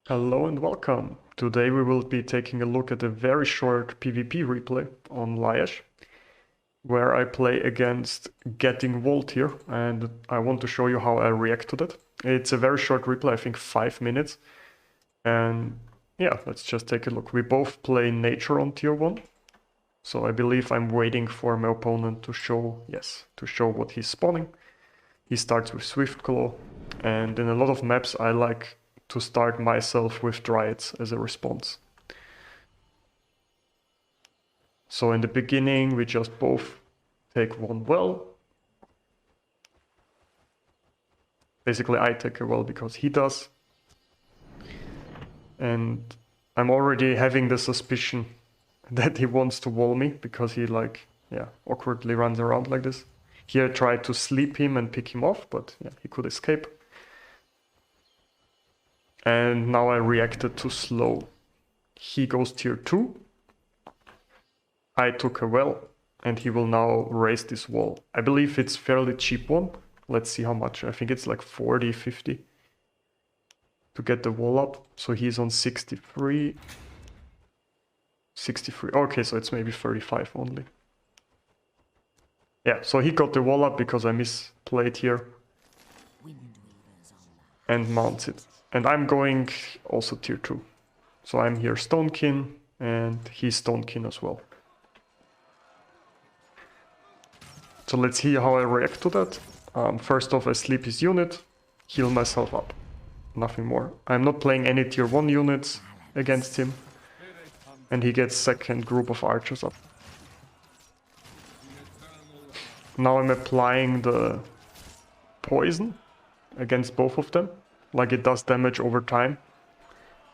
Hello and welcome. Today we will be taking a look at a very short PvP replay on Lajesh, where I play against Getting Volt here, and I want to show you how I react to that. It's a very short replay, I think 5 minutes, and yeah, let's just take a look. We both play Nature on tier 1, so I believe I'm waiting for my opponent to show, what he's spawning. He starts with Swiftclaw, and in a lot of maps I like to start myself with Dryads as a response. So in the beginning we just both take one well. Basically I take a well because he does. And I'm already having the suspicion that he wants to wall me because he awkwardly runs around like this. Here I tried to sleep him and pick him off, but yeah, he could escape. And now I reacted too slow. He goes tier 2. I took a well, and he will now raise this wall. I believe it's fairly cheap one. Let's see how much. I think it's like 40, 50 to get the wall up. So he's on 63. 63. Okay, so it's maybe 35 only. Yeah, so he got the wall up because I misplayed here. And mounts it. And I'm going also tier 2. So I'm here Stonekin, and he's Stonekin as well. So let's see how I react to that. First off, I sleep his unit, heal myself up. Nothing more. I'm not playing any tier 1 units against him. And he gets second group of archers up. Now I'm applying the poison against both of them. Like it does damage over time.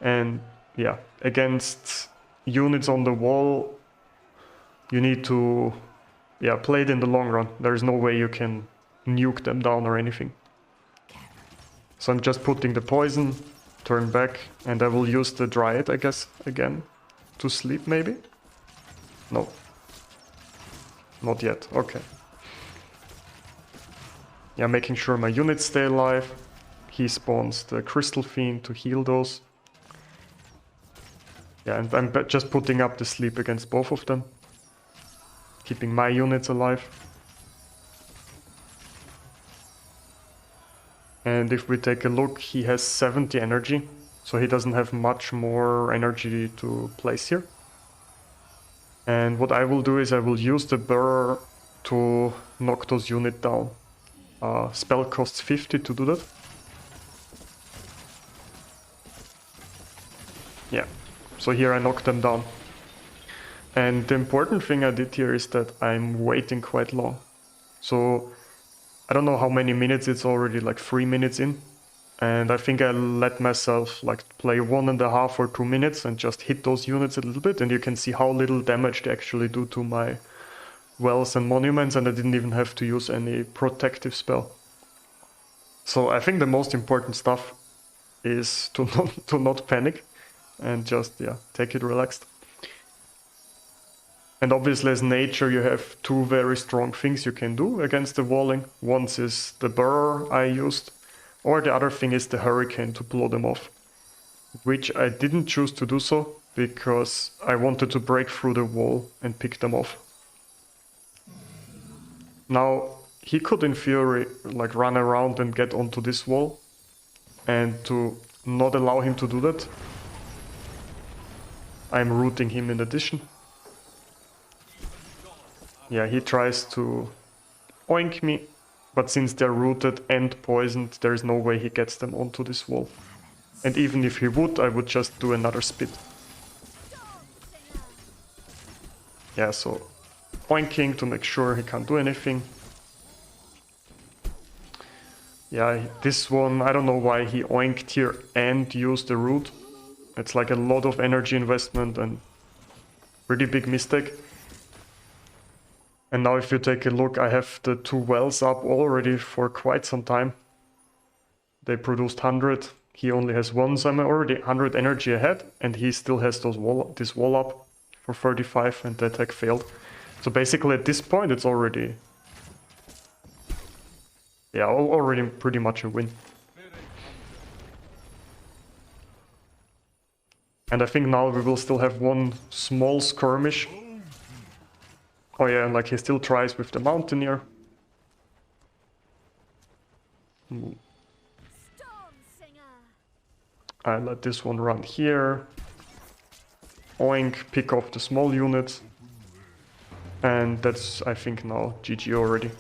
And yeah, against units on the wall, you need to play it in the long run. There is no way you can nuke them down or anything. So I'm just putting the poison, turn back, and I will use the Dryad, I guess, again, to sleep maybe? No. Not yet, okay. Yeah, making sure my units stay alive. He spawns the Crystal Fiend to heal those. Yeah, and I'm just putting up the sleep against both of them. Keeping my units alive. And if we take a look, he has 70 energy. So he doesn't have much more energy to place here. And what I will do is I will use the Burr to knock those units down. Spell costs 50 to do that. Yeah, so here I knock them down. And the important thing I did here is that I'm waiting quite long. So I don't know how many minutes, it's already like 3 minutes in. And I think I let myself like play 1.5 or 2 minutes and just hit those units a little bit. And you can see how little damage they actually do to my wells and monuments, and I didn't even have to use any protective spell. So I think the most important stuff is to not panic and just take it relaxed. And obviously as Nature you have two very strong things you can do against the walling. One is the Burr I used, or the other thing is the Hurricane to blow them off. Which I didn't choose to do so, because I wanted to break through the wall and pick them off. Now, he could in theory like run around and get onto this wall, and to not allow him to do that, I'm rooting him in addition. Yeah, he tries to oink me, but since they're rooted and poisoned, there is no way he gets them onto this wall. And even if he would, I would just do another spit. Yeah, so oinking to make sure he can't do anything. Yeah, this one, I don't know why he oinked here and used the root. It's like a lot of energy investment and pretty big mistake. And now if you take a look, I have the two wells up already for quite some time. They produced 100, he only has 1, so I'm already 100 energy ahead, and he still has this wall up for 35 and the attack failed. So basically at this point it's already already pretty much a win. And I think now we will still have one small skirmish. Oh yeah, and like he still tries with the Mountaineer. I let this one run here. Oink, pick off the small units. And that's, I think, now GG already.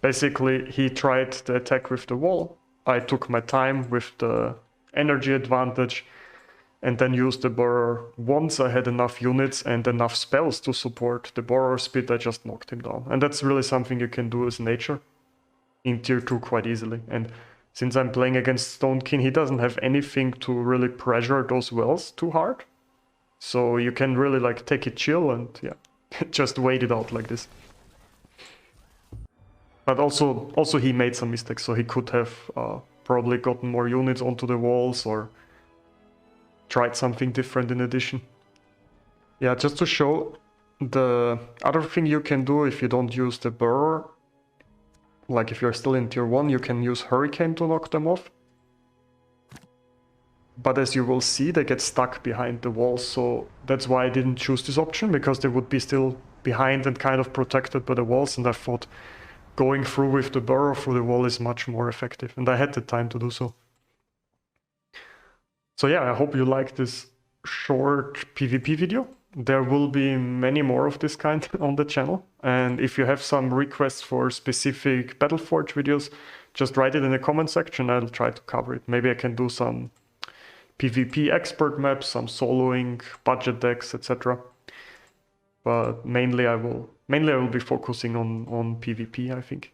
Basically, he tried the attack with the wall. I took my time with the energy advantage and then used the Borrower. Once I had enough units and enough spells to support the Borrower speed, I just knocked him down. And that's really something you can do as nature in tier 2 quite easily. And since I'm playing against Stonekin, he doesn't have anything to really pressure those wells too hard. So you can really like take it chill and yeah, just wait it out like this. But also he made some mistakes, so he could have probably gotten more units onto the walls or tried something different in addition. Yeah, just to show, the other thing you can do if you don't use the Burrower, like if you're still in tier 1, you can use Hurricane to knock them off. But as you will see, they get stuck behind the walls, so that's why I didn't choose this option, because they would be still behind and kind of protected by the walls, and I thought going through with the Burrow through the wall is much more effective, and I had the time to do so. So yeah, I hope you like this short PvP video. There will be many more of this kind on the channel, and if you have some requests for specific BattleForge videos, just write it in the comment section, I'll try to cover it. Maybe I can do some PvP expert maps, some soloing, budget decks, etc. But mainly I will be focusing on PvP, I think.